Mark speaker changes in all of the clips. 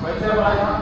Speaker 1: ม่ใช่อะไรครับ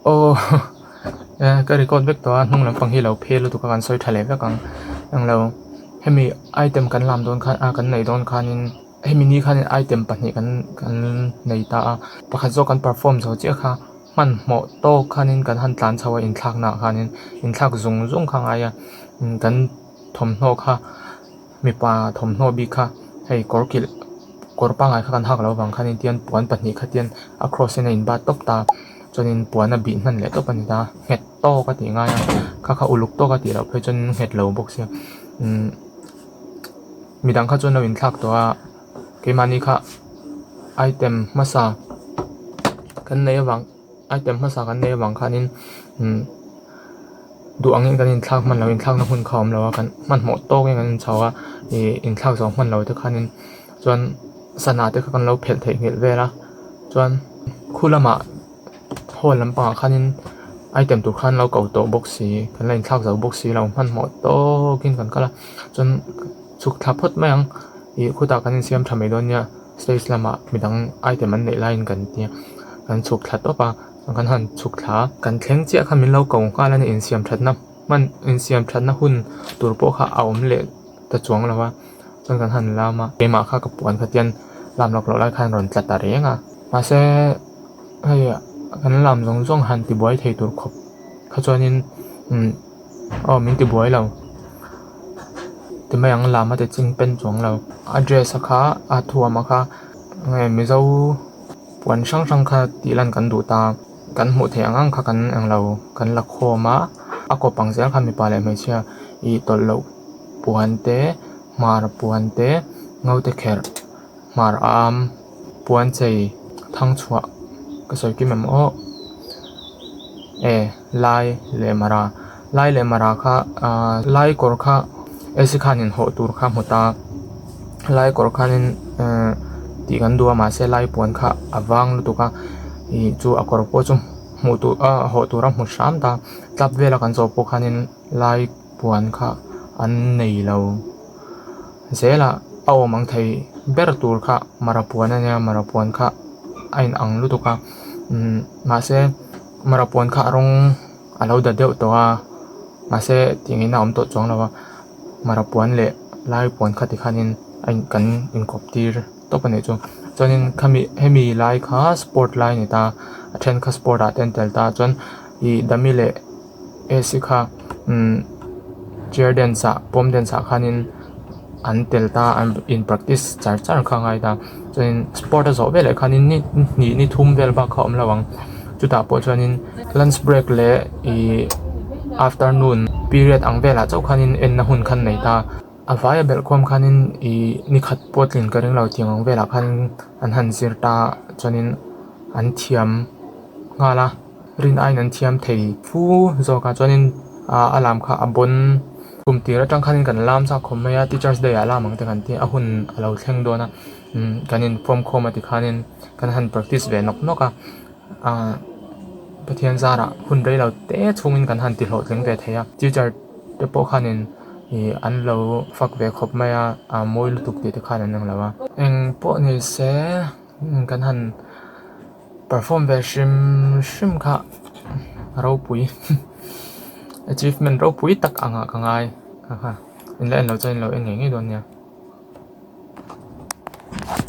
Speaker 2: โอ้ ก็รีคอร์ดเวกตัวนุ่งลำฟังที่เราเพลแล้วตุกการซอยทะเลเวกังอย่างเราให้มีไอเทมกันลำโดนคันกันในโดนคันให้มีนี่คันไอเทมปัจจุบันกันในตาประคันโซกัน perform โซเจ้าค่ะมันเหมาะโตคันกันหันตันชาวอินทักนะคันอินทักซุงข้างไอ้กันทมโนค่ะมีปลาทมโนบีค่ะให้กอร์กิลกอร์ปังไอ้กันหักเราบางคันเตียนปวนปัจจุบันเตียน across ในอินบาตบตาจนปวนบินนั่นแหละตัวปัญญาเห็ดโตก็ตีง่ายข้าอุลุกโตก็ตีเราเพื่อจนเห็ดเหลวบกเสียมีดังข้าจนเราอินทักตัวเกมานี้ค่ะไอเทมมาสากันในวังไอเทมมาสากันในวังคันินดูอังเงินกันอินทักมันเราอินทักนักหุ่นคอมเรากันมันหมดโตกันกันชาวว่าอินทักสองมันเราทุกคันินจนสนาที่กันเราเผ็ดเถิดเห็ดเวละจนคู่ละมาโหลำปางคันนี้ไอเต็มตัวคันเราเก่าโตบ็อกซี่กันเล่นข้าวจากบ็อกซี่เรามันหมดโตกินกันก็ละจนสุกทับพดไม่ยังอีคู่ตากันเสียมทำไมโดนเนี่ยสเตย์ละมามีดังไอเต็มมันในไลน์กันเนี่ยกันสุกทัดตัวปะกันหันสุกทับกันเทงเจ้าคันมีเราเก่าก็แล้วในอินเสียมทัดนับมันอินเสียมทัดนับหุ่นตัวโป๊ะเอาอมเละตะจวงแล้วว่าจนกันหันเรามาเกมาข้ากับปวนขัดยันลำหลอกหลอกไล่คันรอนจัดตาเรียงอ่ะมาเซ่ให้กันลำตรงหันติบวยเทตัวขบเขาจวนินมินติบวยเราแต่ไม่ยังลำมาแต่จริงเป็นจวงเรา address ค่ะทัวร์มาค่ะไงไม่เจ้าปวนช่างค่ะตีลันกันดูตากันหัวเทียงค่ะกันอย่างเรากันละโคมาก็ปังเสียค่ะมีปลาเลยไม่เชื่ออีตลกปวนเตมาร์ปวนเตเงาเตเคร์มาร์ปวนใจทั้งชัวก็สวยกิมมไล่เลมาราค่ะไล่กอร์ค่ะสิขานินหัวตูร์ค่ะหมดตาไล่กอร์ค่ะนินตีกันดัวมาเสไล่ปวนค่ะวางลุตุค่ะจูอากอร์ปจุมหมดตูหัวตูร์หมดสามตาจับเวลากันจบพวกค่ะนินไล่ปวนค่ะอันนี้เราเสละเอามังไทยเบรตูร์ค่ะมาราปวนเนี่ยมาราปวนค่ะไอ้อังลุตุค่ะมาเสมาราปวนค่ะรงเราเดือดตัวมาเสที่งี้น้ำตัวจงแล้วว่ามาราปวนเละไล่ปวนค่ะที่ขันินไอ้กันอินคอปตีร์ตัวเป็นจงจนขมีให้มีไล่ค่ะสปอร์ตไลน์นี่ตาเทนค่ะสปอร์ตเทนเดลตาจนอีดามิเละสิค่ะเจอเดนซ่าปอมเดนซ่าขันินอันเดลตาอันอิน practice จัดข้างไงตาจนสปอร์ตจะเวลคันนี้นี่ทุ่มเวลบ้าเขาระวังจุดตาปวดจน lunch break เละafternoon period อังเวลาเจ้าคันนี้เอ็นนะหุ่นคันไหนตาavaya bel kwam khanin ni khat potlin karing lo tiang vela khan an han zirta chonin an thiam ngala rin ai nan thiam thei fu zo ka chonin alam kha abon kumti ra tang khanin kan lam sa khomya teachers day alam ang te kan ti ahun alo thleng dona kanin form khoma ti khanin kan han practice ve nok noka pathian zara hun rei lo te chungin kan han ti hlo thleng ve theya teacher te po khaninอันเราฟักเวคบไม่มวยลุตุกติดขานั่นนึงแล้วว่าพวกนี้เสียกันหัน perform เวชิมค่ะเราปุย achievement เราปุยตักอ่างกังไงค่ะอินเล่นเราใจเราเองอย่างนี้โดนเนี่ย